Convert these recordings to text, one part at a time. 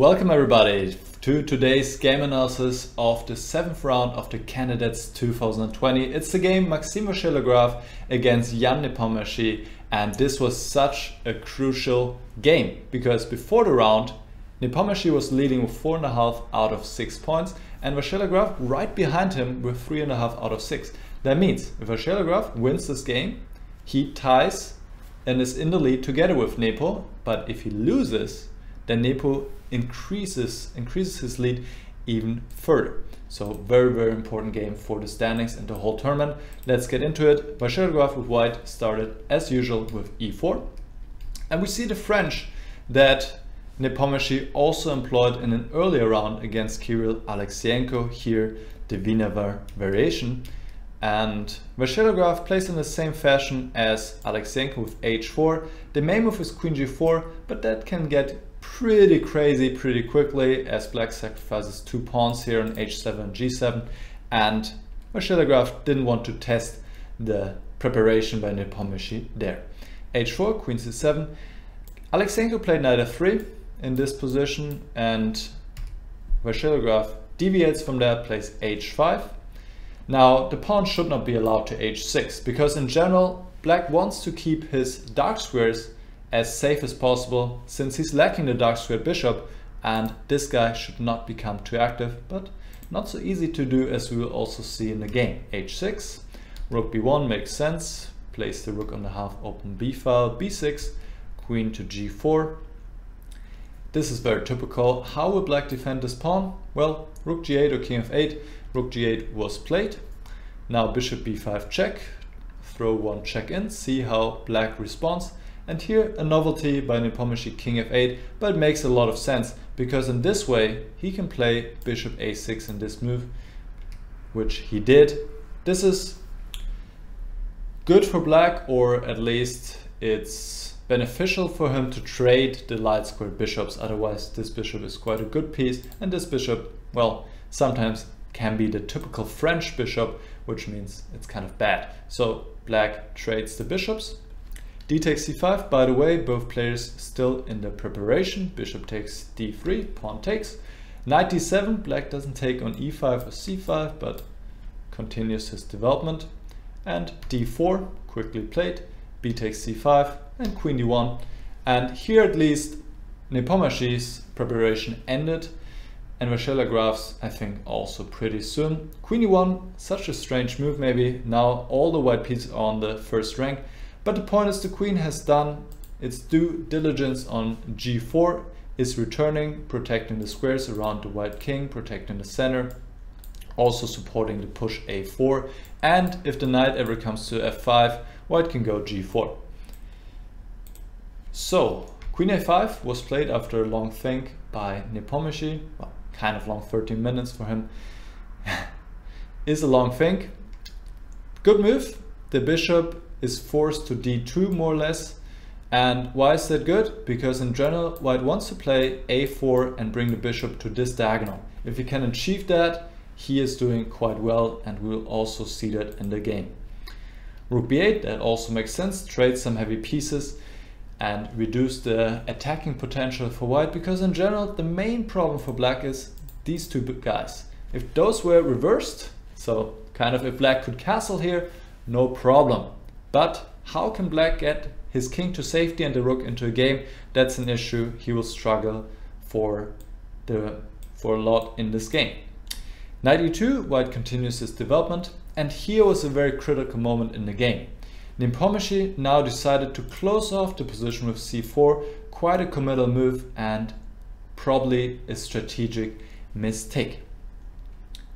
Welcome everybody to today's game analysis of the 7th round of the Candidates 2020. It's the game Maxime Vachier-Lagrave against Jan Nepo, and this was such a crucial game because before the round Nepo was leading with 4.5 out of 6 points and Vachier-Lagrave right behind him with 3.5 out of 6. That means if Vachier-Lagrave wins this game, he ties and is in the lead together with Nepo, but if he loses, then Nepo increases his lead even further. So very important game for the standings and the whole tournament. Let's get into it. Vachier-Lagrave with white started as usual with e4, and we see the French that Nepo also employed in an earlier round against Kirill Alexienko, here the Wiener variation. And Vachier-Lagrave plays in the same fashion as Alexienko with h4. The main move is queen g4, but that can get pretty crazy pretty quickly as black sacrifices 2 pawns here on h7 and g7, and Vachier-Lagrave didn't want to test the preparation by Nepo there. h4, queen c7. Alexienko played knight f3 in this position, and Vachier-Lagrave deviates from that, plays h5. Now the pawn should not be allowed to h6 because in general black wants to keep his dark squares as safe as possible since he's lacking the dark squared bishop, and this guy should not become too active, but not so easy to do as we will also see in the game. h6, rook b1 makes sense, place the rook on the half open b file, b6, queen to g4. This is very typical. How will black defend this pawn? Well, rook g8 or king f8. Rook g8 was played. Now bishop b5 check, throw one check in, see how black responds. And here a novelty by Nepo king f8, but it makes a lot of sense because in this way he can play bishop a6 in this move, which he did. This is good for black, or at least it's beneficial for him to trade the light squared bishops, otherwise this bishop is quite a good piece, and this bishop, well, sometimes can be the typical French bishop, which means it's kind of bad. So black trades the bishops. D takes c5, by the way, both players still in the preparation. Bishop takes d3, pawn takes. Knight d7, black doesn't take on e5 or c5, but continues his development. And d4, quickly played. B takes c5, and queen d1. And here at least Nepo's preparation ended, and Vachier-Lagrave's I think also pretty soon. Queen e1, such a strange move maybe. Now all the white pieces are on the first rank. But the point is the queen has done its due diligence on g4, is returning, protecting the squares around the white king, protecting the center, also supporting the push a4. And if the knight ever comes to f5, white can go g4. So queen a5 was played after a long think by Nepo. Well, kind of long, 13 minutes for him. Is a long think. Good move. The bishop is forced to d2 more or less. And why is that good? Because in general white wants to play a4 and bring the bishop to this diagonal. If he can achieve that, he is doing quite well, and we'll also see that in the game. Rook b8, that also makes sense, trade some heavy pieces and reduce the attacking potential for white, because in general the main problem for black is these two guys. If those were reversed, so kind of if black could castle here, no problem. But how can black get his king to safety and the rook into a game? That's an issue he will struggle for a lot in this game. Knight e2, white continues his development, and here was a very critical moment in the game. Nepo now decided to close off the position with c4, quite a committal move and probably a strategic mistake.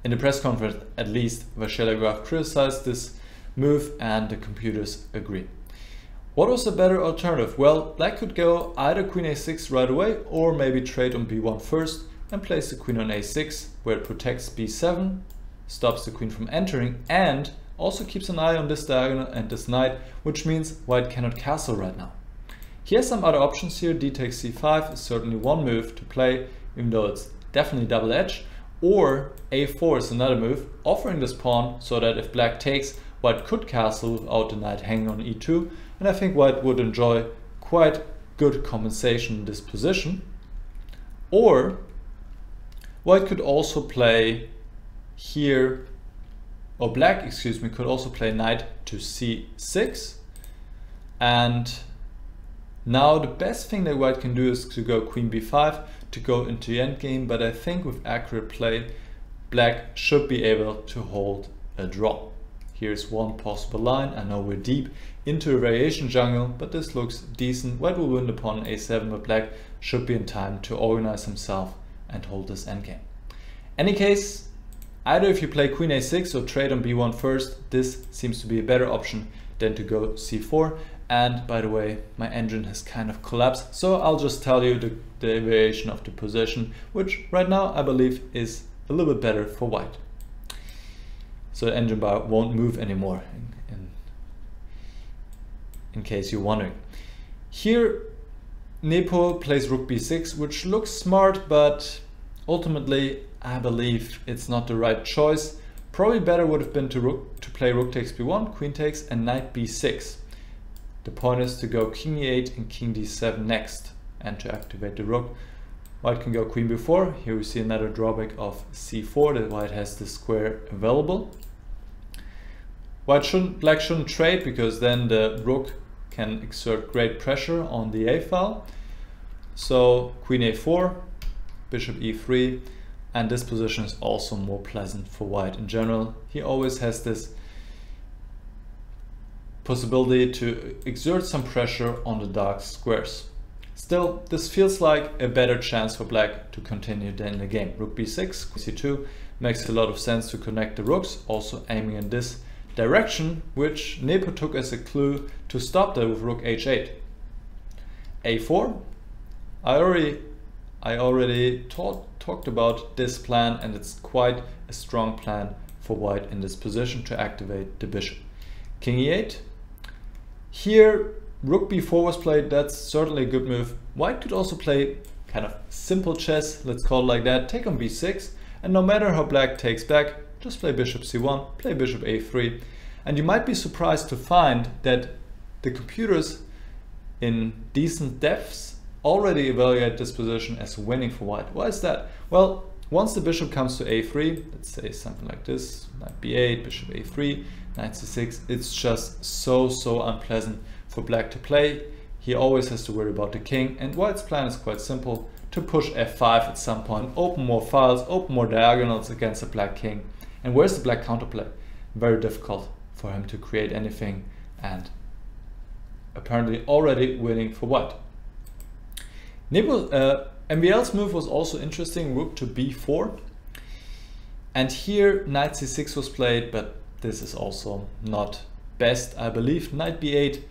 In the press conference, at least, Vachier-Lagrave criticized this move and the computers agree. What was a better alternative? Well, black could go either queen a6 right away, or maybe trade on b1 first and place the queen on a6, where it protects b7, stops the queen from entering, and also keeps an eye on this diagonal and this knight, which means white cannot castle right now. He has some other options here. D takes c5 is certainly one move to play, even though it's definitely double-edged, or a4 is another move, offering this pawn so that if black takes, white could castle without the knight hanging on e2, and I think white would enjoy quite good compensation in this position. Or white could also play here, or black, excuse me, could also play knight to c6. And now the best thing that white can do is to go queen b5 to go into the endgame, but I think with accurate play, black should be able to hold a draw. Here's one possible line. I know we're deep into a variation jungle, but this looks decent. White will win the pawn on a7, but black should be in time to organize himself and hold this endgame. Any case, either if you play queen a6 or trade on b1 first, this seems to be a better option than to go c4. And by the way, my engine has kind of collapsed, so I'll just tell you the variation of the position, which right now I believe is a little bit better for white. So the engine bar won't move anymore, in case you're wondering. Here, Nepo plays rook b6, which looks smart, but ultimately I believe it's not the right choice. Probably better would have been to play rook takes b1, queen takes, and knight b6. The point is to go king e8 and king d7 next, and to activate the rook. White can go queen b4. Here we see another drawback of c4, that white has the square available. Black shouldn't trade, because then the rook can exert great pressure on the a file. So queen a4, bishop e3, and this position is also more pleasant for white in general. He always has this possibility to exert some pressure on the dark squares. Still, this feels like a better chance for black to continue than the game. Rook b6, c2 makes a lot of sense to connect the rooks, also aiming in this direction, which Nepo took as a clue to stop that with rook h8. a4, I already talked about this plan, and it's quite a strong plan for white in this position to activate the bishop. King e8. Here, rook b4 was played. That's certainly a good move. White could also play kind of simple chess, let's call it like that. Take on b6, and no matter how black takes back, just play bishop c1, play bishop a3. And you might be surprised to find that the computers in decent depths already evaluate this position as winning for white. Why is that? Well, once the bishop comes to a3, let's say something like this, knight b8, bishop a3, knight c6, it's just so unpleasant for black to play. He always has to worry about the king, and white's plan is quite simple: to push f5 at some point, open more files, open more diagonals against the black king. And where's the black counterplay? Very difficult for him to create anything, and apparently already winning for white. MVL's move was also interesting, rook to b4. And here knight c6 was played, but this is also not best, I believe. Knight b8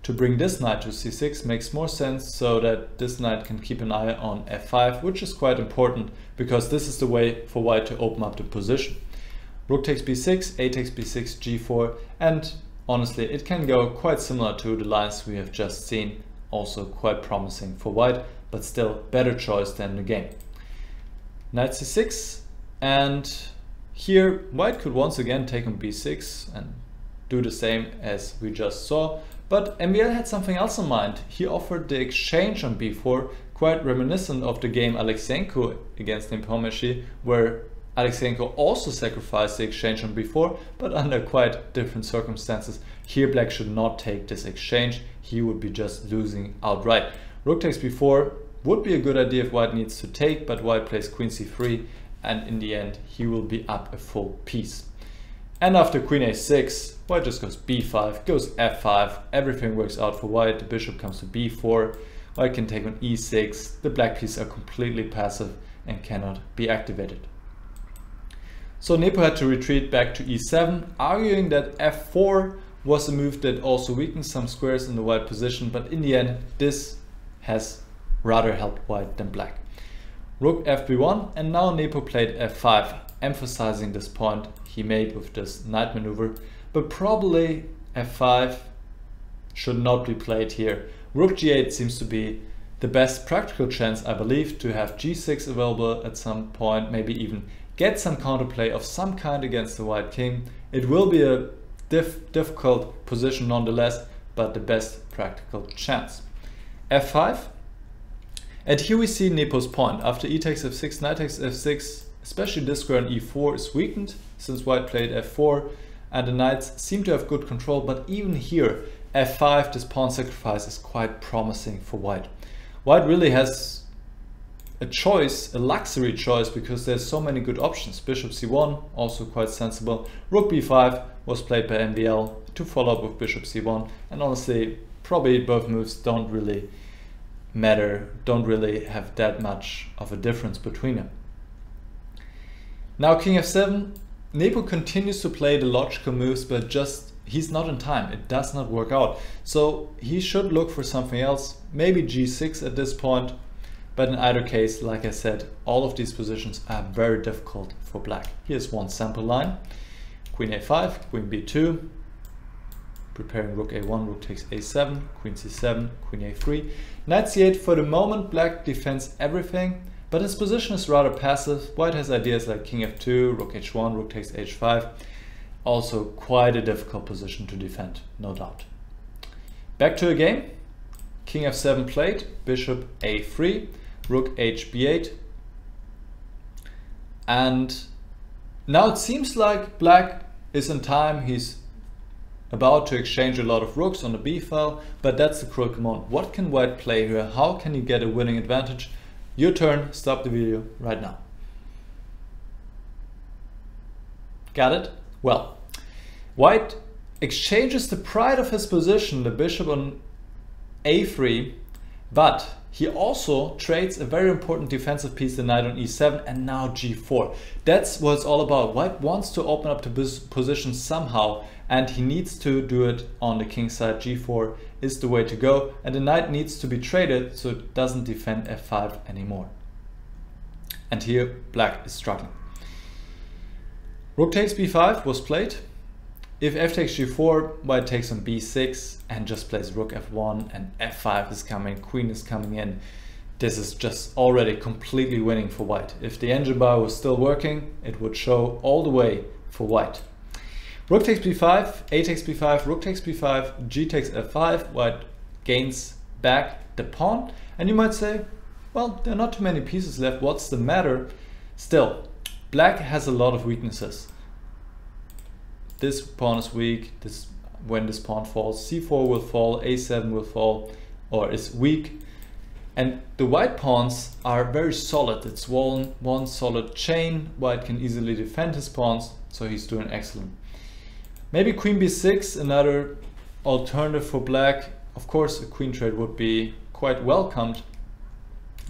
to bring this knight to c6 makes more sense, so that this knight can keep an eye on f5, which is quite important, because this is the way for white to open up the position. Rook takes b6, a takes b6, g4, and honestly it can go quite similar to the lines we have just seen. Also quite promising for white, but still better choice than the game. Knight c6, and here white could once again take on b6 and do the same as we just saw, but MVL had something else in mind. He offered the exchange on b4, quite reminiscent of the game Alexenko against Nepo, where Alexenko also sacrificed the exchange on b4, but under quite different circumstances. Here black should not take this exchange, he would be just losing outright. Rook takes b4 would be a good idea if white needs to take, but white plays queen c3, and in the end he will be up a full piece. And after queen a6, white just goes b5, goes f5, everything works out for white. The bishop comes to b4, white can take on e6, the black pieces are completely passive and cannot be activated. So Nepo had to retreat back to e7, arguing that f4 was a move that also weakened some squares in the white position, but in the end this has rather helped white than black. Rook fb1, and now Nepo played f5, emphasizing this point he made with this knight maneuver, but probably f5 should not be played here. Rook g8 seems to be the best practical chance, I believe, to have g6 available at some point, maybe even get some counterplay of some kind against the white king. It will be a difficult position nonetheless, but the best practical chance. f5, And here we see Nepo's point. After e takes f6, knight takes f6, especially this square on e4 is weakened since white played f4, and the knights seem to have good control, but even here, f5, this pawn sacrifice is quite promising for white. White really has a choice, a luxury choice, because there's so many good options. Bishop c1, also quite sensible. Rook b5 was played by MVL to follow up with bishop c1, and honestly, probably both moves don't really matter, don't really have that much of a difference between them. Now king f7, Nepo continues to play the logical moves, but just he's not in time. It does not work out. So he should look for something else, maybe g6 at this point. But in either case, like I said, all of these positions are very difficult for black. Here's one sample line. Queen a5, queen b2, preparing rook a1, rook takes a7, queen c7, queen a3. Knight c8, for the moment black defends everything, but his position is rather passive. White has ideas like king f2, rook h1, rook takes h5. Also quite a difficult position to defend, no doubt. Back to the game. King f7 played, bishop a3, rook hb8. And now it seems like black is in time. He's about to exchange a lot of rooks on the b file, but that's the critical moment. What can white play here? How can he get a winning advantage? Your turn, stop the video right now. Got it? Well, white exchanges the pride of his position, the bishop on a3, but he also trades a very important defensive piece, the knight on e7, and now g4. That's what it's all about. White wants to open up the position somehow, and he needs to do it on the king side. g4 is the way to go, and the knight needs to be traded so it doesn't defend f5 anymore. And here black is struggling. Rook takes b5 was played. If f takes g4, white takes on b6 and just plays rook f1, and f5 is coming, queen is coming in. This is just already completely winning for white. If the engine bar was still working, it would show all the way for white. Rook takes b5, a takes b5, rook takes b5, g takes f5, white gains back the pawn. And you might say, well, there are not too many pieces left, what's the matter? Still, black has a lot of weaknesses. This pawn is weak, when this pawn falls, c4 will fall, a7 will fall, or is weak. And the white pawns are very solid. It's one solid chain. White can easily defend his pawns, so he's doing excellent. Maybe queen b6, another alternative for black. Of course, a queen trade would be quite welcomed,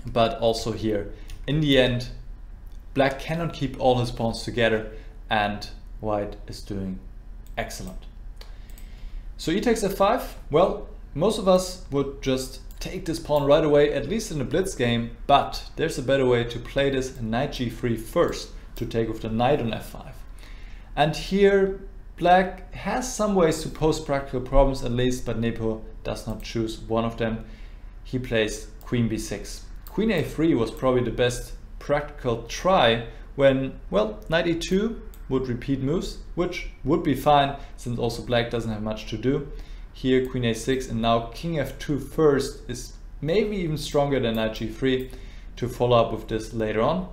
but also here, in the end, black cannot keep all his pawns together, and white is doing excellent. So e takes f5. Well, most of us would just take this pawn right away, at least in the blitz game, but there's a better way to play this, knight g3 first, to take with the knight on f5. And here black has some ways to pose practical problems at least, but Nepo does not choose one of them. He plays queen b6. Queen a3 was probably the best practical try when, well, knight e2 would repeat moves, which would be fine since also black doesn't have much to do. Here queen a6, and now king f2 first is maybe even stronger than knight g3 to follow up with this later on.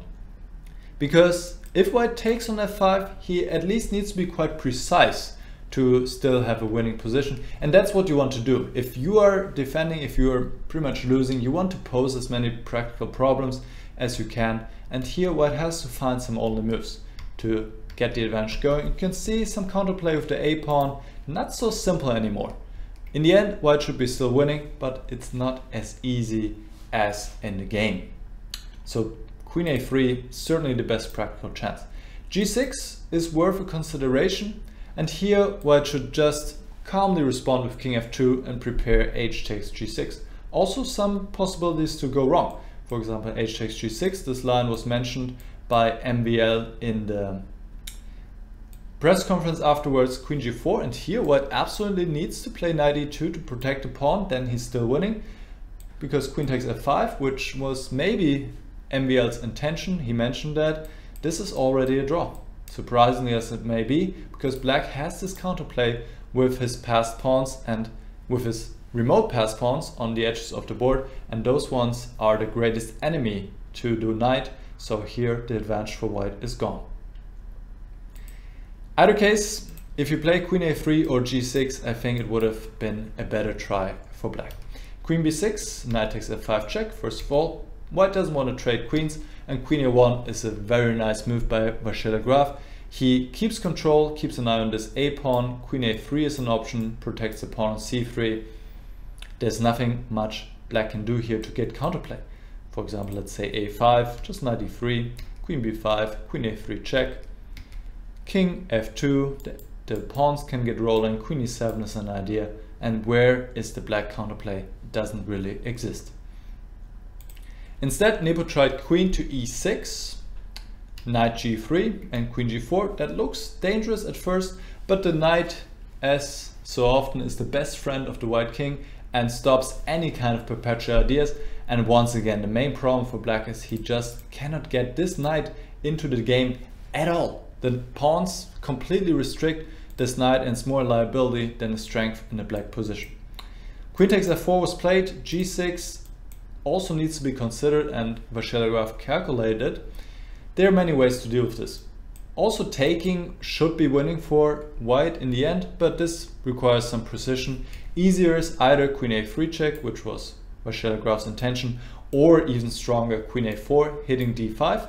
Because if white takes on f5, he at least needs to be quite precise to still have a winning position. And that's what you want to do. If you are defending, if you are pretty much losing, you want to pose as many practical problems as you can. And here white has to find some older moves to get the advantage going. You can see some counterplay with the a pawn, not so simple anymore. In the end, white should be still winning, but it's not as easy as in the game. So queen a3, certainly the best practical chance. g6 is worth a consideration, and here white should just calmly respond with king f2 and prepare h takes g6. Also some possibilities to go wrong. For example, h takes g6, this line was mentioned by MVL in the press conference afterwards, queen g4, and here white absolutely needs to play knight e2 to protect the pawn, then he's still winning, because queen takes f5, which was maybe MVL's intention, he mentioned that. This is already a draw, surprisingly as it may be, because black has this counterplay with his passed pawns and with his remote pass pawns on the edges of the board, and those ones are the greatest enemy to the knight, so here the advantage for white is gone. Either case, if you play queen a3 or g6, I think it would have been a better try for black. Queen b6, knight takes f5 check. First of all, white doesn't want to trade queens, and queen a1 is a very nice move by Vachier-Lagrave. He keeps control, keeps an eye on this a pawn. Queen a3 is an option, protects the pawn on c3. There's nothing much black can do here to get counterplay. For example, let's say a5, just knight e3, queen b5, queen a3 check, king f2, the pawns can get rolling, queen e7 is an idea, and where is the black counterplay? Doesn't really exist. Instead, Nepo tried queen to e6, knight g3 and queen g4. That looks dangerous at first, but the knight, as so often, is the best friend of the white king and stops any kind of perpetual ideas. And once again, the main problem for black is he just cannot get this knight into the game at all. The pawns completely restrict this knight, and it's more a liability than a strength in the black position. Queen takes f4 was played, g6 also needs to be considered, and Vachier-Lagrave calculated. There are many ways to deal with this. Also, taking should be winning for white in the end, but this requires some precision. Easier is either queen a3 check, which was Vachier-Lagrave's intention, or even stronger, queen a4 hitting d5,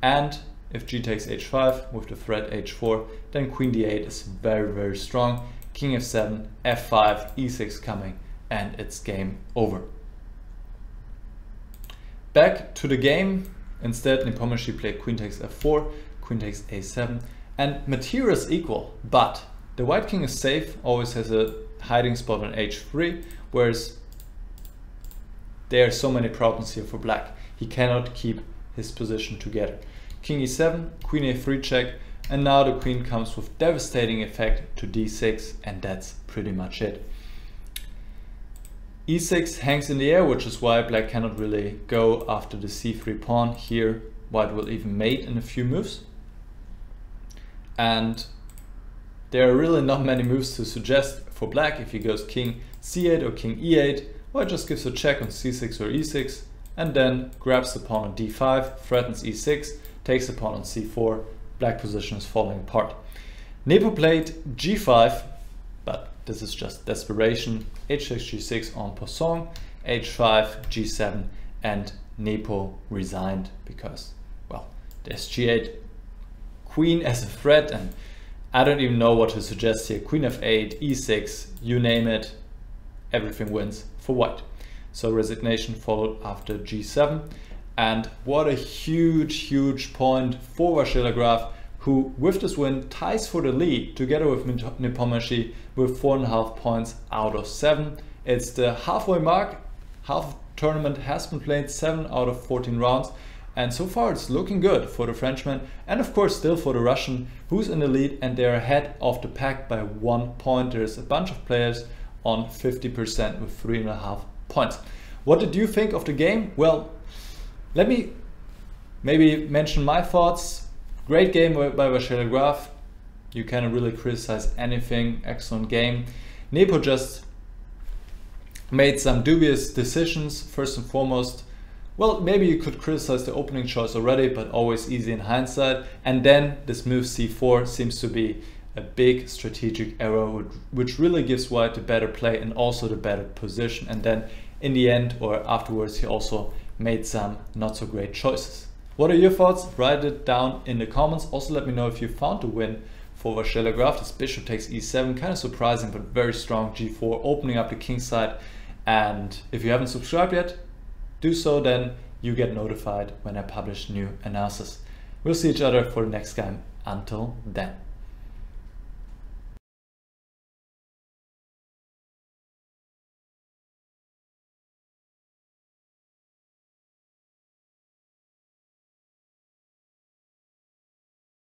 and if g takes h5 with the threat h4, then queen d8 is very, very strong. King f7, f5, e6 coming, and it's game over. Back to the game. Instead, Nepomniachtchi played queen takes f4, queen takes a7, and material is equal, but the white king is safe, always has a hiding spot on h3, whereas there are so many problems here for black. He cannot keep his position together. King e7, queen a3 check, and now the queen comes with devastating effect to d6, and that's pretty much it. e6 hangs in the air, which is why black cannot really go after the c3 pawn. Here white will even mate in a few moves, and there are really not many moves to suggest for black. If he goes king c8 or king e8, white just gives a check on c6 or e6 and then grabs the pawn on d5, threatens e6, takes the pawn on c4. Black position is falling apart. Nepo played g5, but this is just desperation. h6, g6 en passant, h5, g7, and Nepo resigned because, well, there's g8, queen as a threat, and I don't even know what to suggest here. Queen f8, e6, you name it, everything wins for white. So resignation followed after g7, and what a huge point for Vachier-Lagrave, who with this win ties for the lead together with Nepomniachtchi with 4.5 points out of 7. It's the halfway mark. Half tournament has been played, 7 out of 14 rounds, and so far it's looking good for the Frenchman, and of course still for the Russian, who's in the lead, and they're ahead of the pack by 1 point. There's a bunch of players on 50% with 3.5 points. What did you think of the game? Well, let me maybe mention my thoughts. Great game by Vachier-Lagrave. You cannot really criticize anything. Excellent game. Nepo just made some dubious decisions. First and foremost, well, maybe you could criticize the opening choice already, but always easy in hindsight. And then this move c4 seems to be a big strategic error, which really gives white the better play and also the better position. And then in the end or afterwards, he also made some not so great choices. What are your thoughts? Write it down in the comments. Also let me know if you found the win for Vachier-Lagrave. This bishop takes e7, kind of surprising but very strong. g4, opening up the king side. And if you haven't subscribed yet, do so, then you get notified when I publish new analysis. We'll see each other for the next game. Until then.